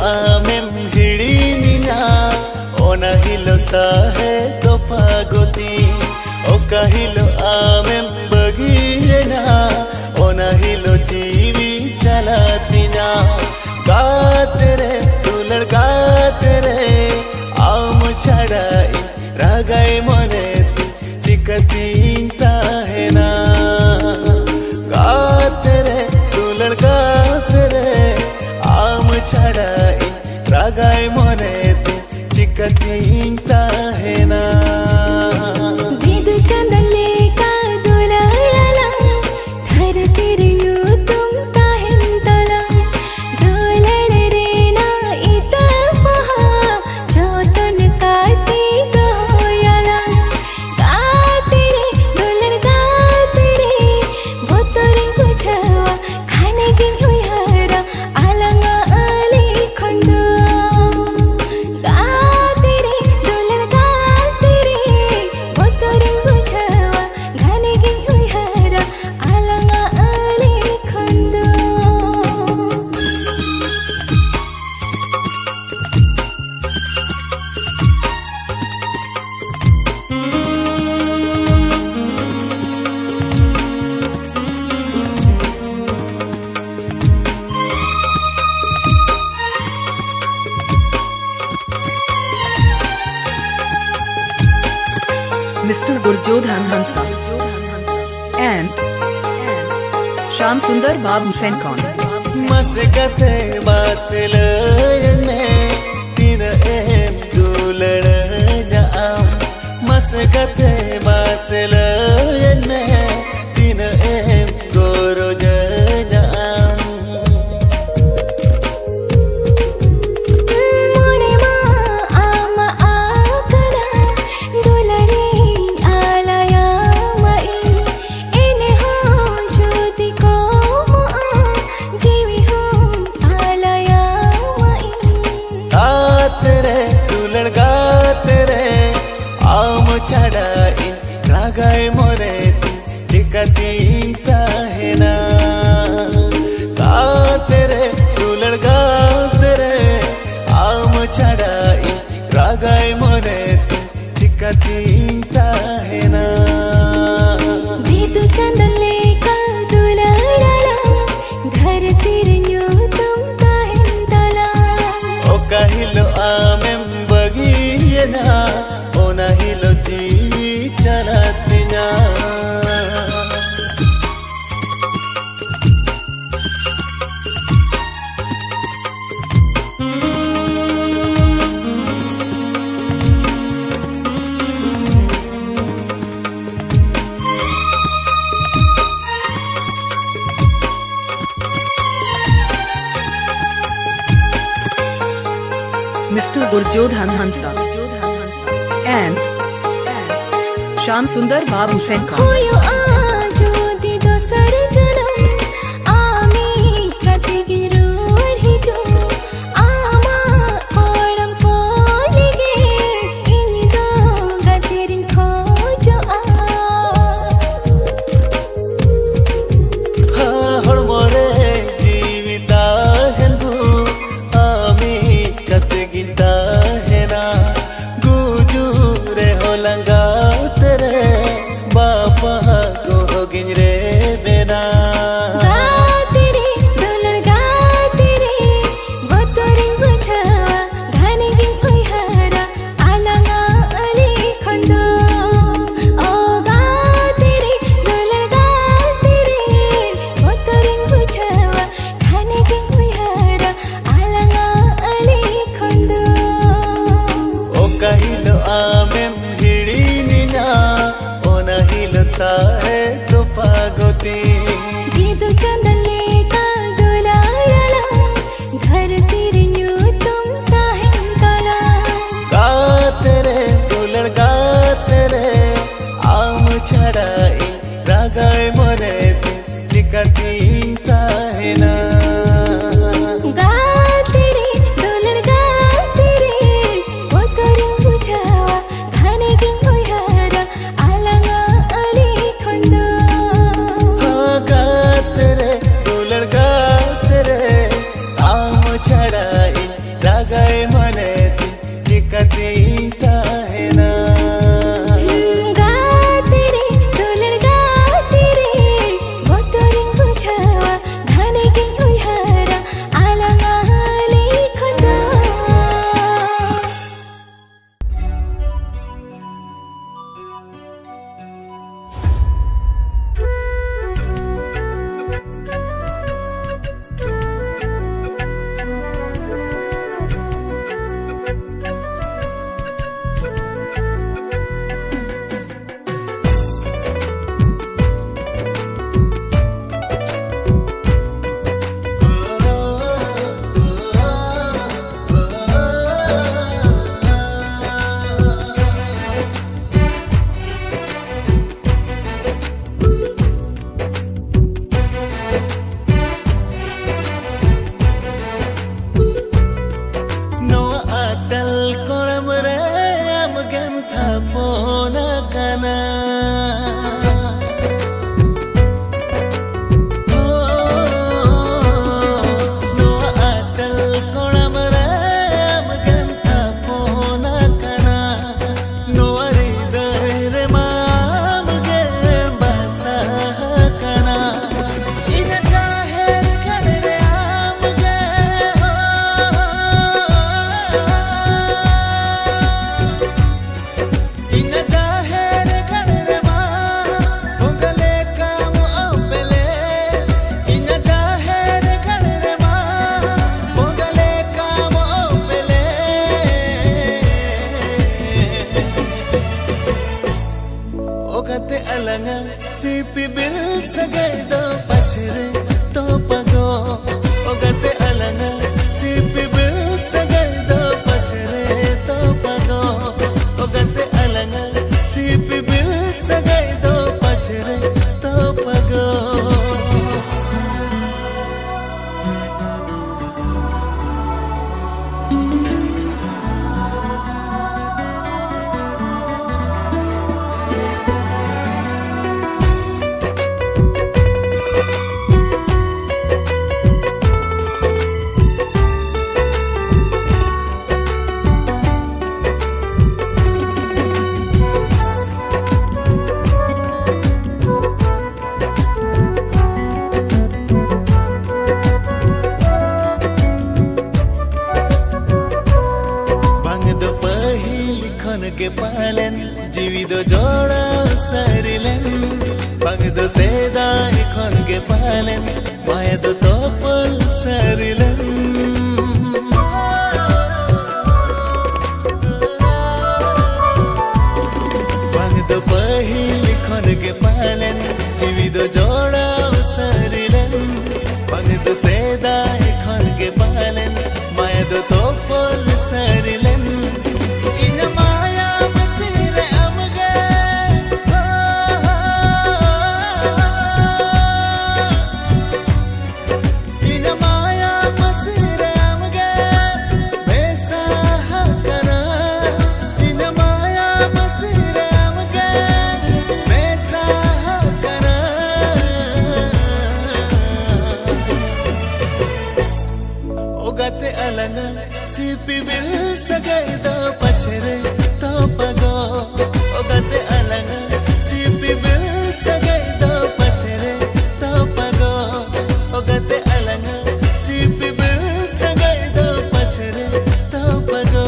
आमेम हिड़ीनिना ओना हिलो साहे तो पागोती ओका हिलो आमेम बगीना ओना हिलो जीवी चलातीना गाते रे तुलड़ गाते रे आम छड़ाई रागाई मने चिकतीन ताहेना गाते रे तुलड़ गाते रे आम छड़ाई रागाई मने चिकतीन ताहेना बिदु चंदले का दुलड़ला धर तिरियु तुम ताहेन तला दुलड़ रे ना इता पहा जोतन काती दोयला गाते रे दुलड़ गाते रे बोतरिं कुछवा खाने की हुयारा अलंगा अली खंदो गाते रे दुलड़ गाते रे बोतरिं कुछवा खाने की हुयारा अलंगा अली खंदो Mr. Gurjodhan Hansa and Shyam Sundar Babu Senkon. मस्कते मासलयन में तीन एम दुलड़ जाम मस्कते मासलयन में तीन एम गोरो जाम मोने माँ आमा आकरा दुलड़ी आलया मई इन्हें हो ज्योति को माँ जीवी हो आलया मई गाते रे दुलड़ गाते रे आम छड़ाई रागाई मोरे चिकतीन ताहेना गाते रे दुलड़ गाते रे आम छड़ाई रागाई मोरे चिकतीन ताहेना बिदु चंदले का दुलड़ला धर तिरियु तुम ताहेन तला ओ कहिलो आमेम बगीना ओना हिलो जीवी चलातीना Mr. Gurjodhan Hansa and Shyam Sundar Babu Senkon. हुयो आजो दिदो सरजनम आमी कतिगिरो अढ़िजो आमा ओडम कोलिगे इनिदो गतिरिन खोजो हड़ मोरे जीविता हेंदू आमी कत गिंदा हेना गुजूरे हो लंगा तेरे बापा को गिन रे बेना गाते रे दुलड़ गाते रे बोतरिं बुझावा घाने की हुयारा अलंगा अली खंदो ओ गाते रे दुलड़ गाते रे बोतरिं बुझावा घाने की हुयारा अलंगा अली खंदो ओ कहिलो आमेम हिड़ीनिना ओना हिलो साहे तो पागोती बिदु चंदले का दुलड़ला धर तिरियु तुम ताहेन तला गाते रे दुलड़ गाते रे आम छड़ाई रागाई मोरे चिकतीन ताहेना गाते रे दुलड़ गाते रे बोतरिं बुझावा घाने की हुयारा अलंगा अली खंदो गाते रे दुलड़ गाते रे आम छड़ाई ragai maneti dikati tahena गाते रे डोलन गाते रे बोतरिंग बुझावा धाने के उहारा आलंगा लेखंदा sipi bil sagai do pachre to pago ogate alanga sipi bil sagai do pachre to pago ogate alanga sipi bil sagai do pachre to pago के पालन जीवित जोड़ा सरिलन बंगद सेदाई खन के पालन मायद तोपल सरिलन बंगद पहिली खन के पालन जीवित जोड़ा सरिलन बंगद सेदाई खन के पालन मायद तोपल सरिलन sipi bil sagai do pachre to pago ogate alanga sipi bil sagai do pachre to pago ogate alanga sipi bil sagai do pachre to pago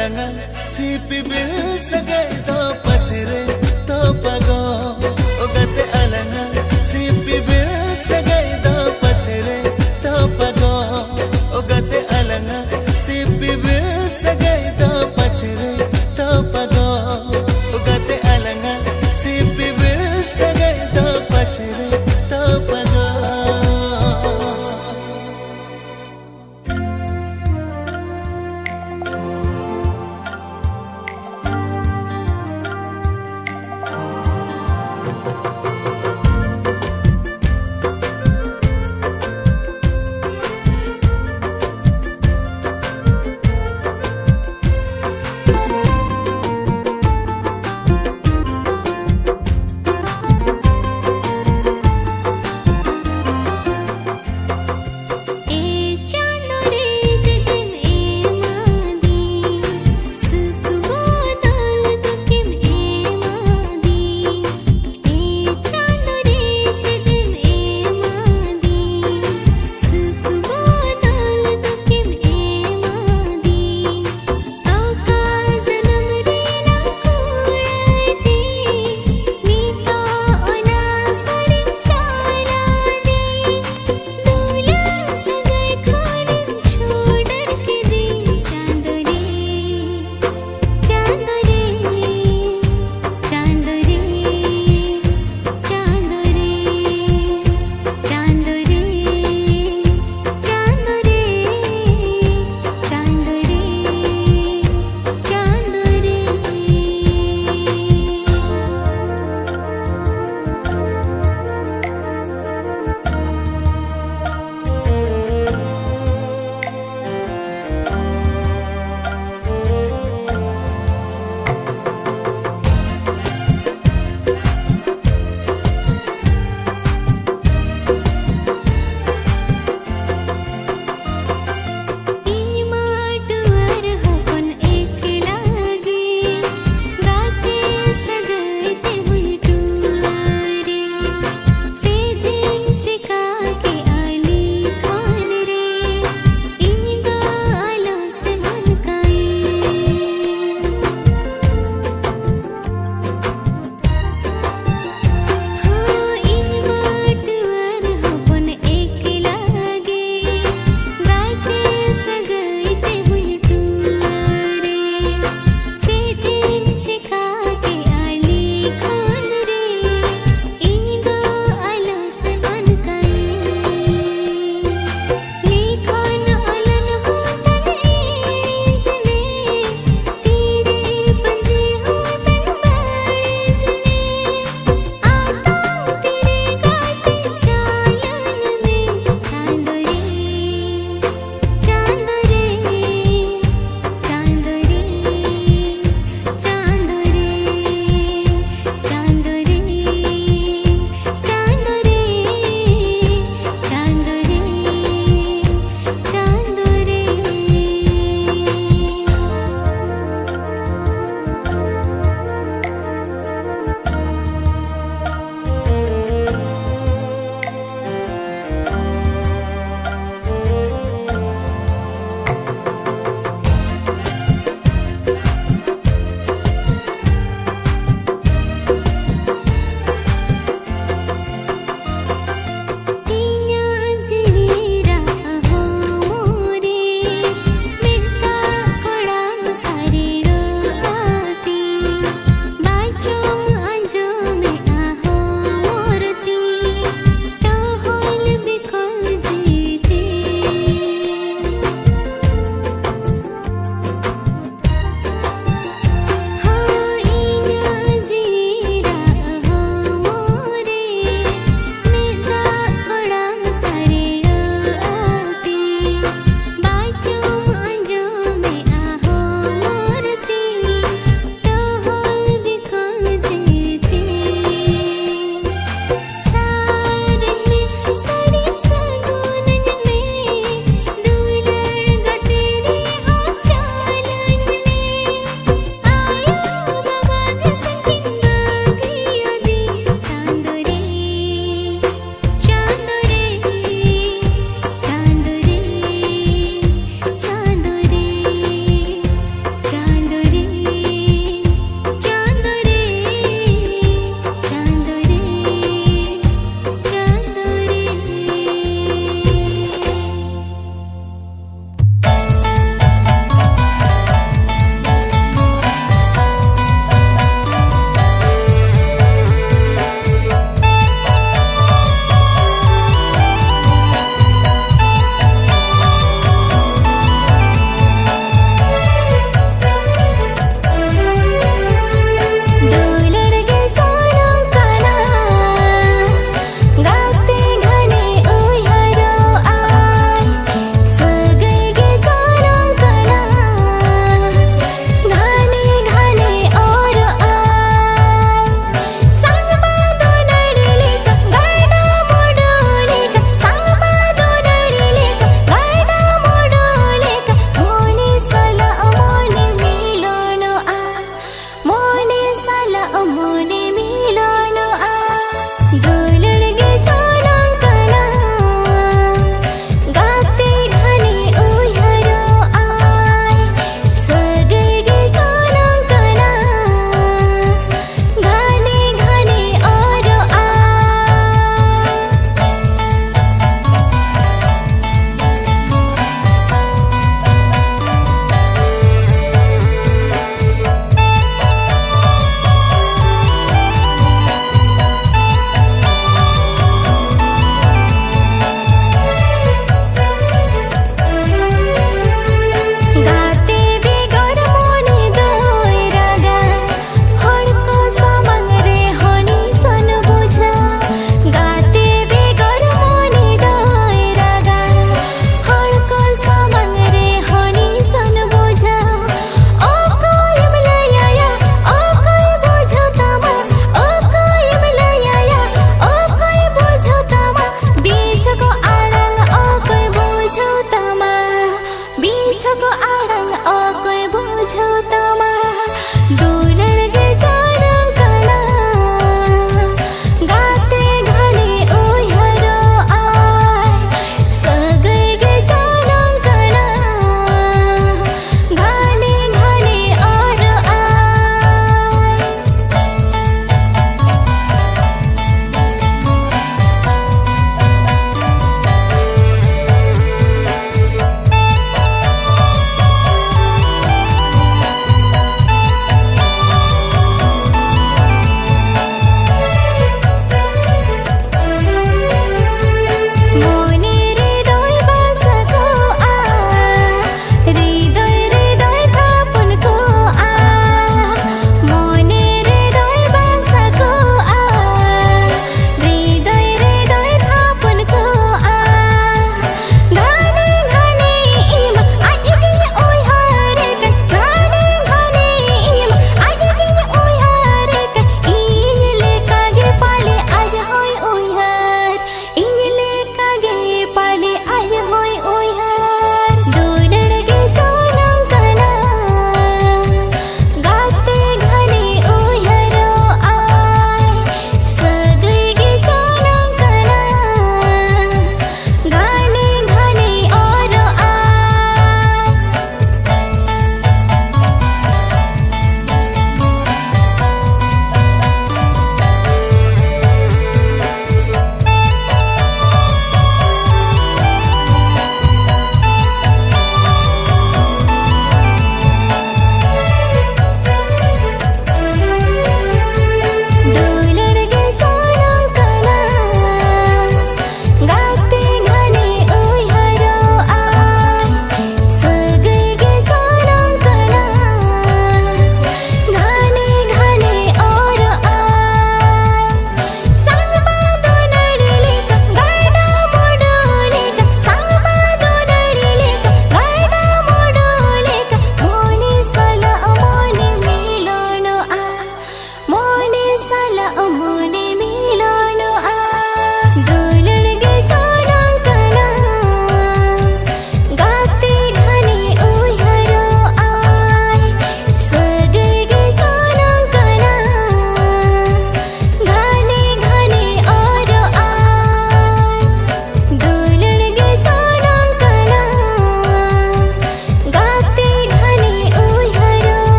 alanga sipi bil sagay do pachre to pago ogate alanga sipi bil sagay do pachre to pago ogate alanga sipi bil sagay do pachre to pago ogate alanga sipi bil sagay do pachre to pago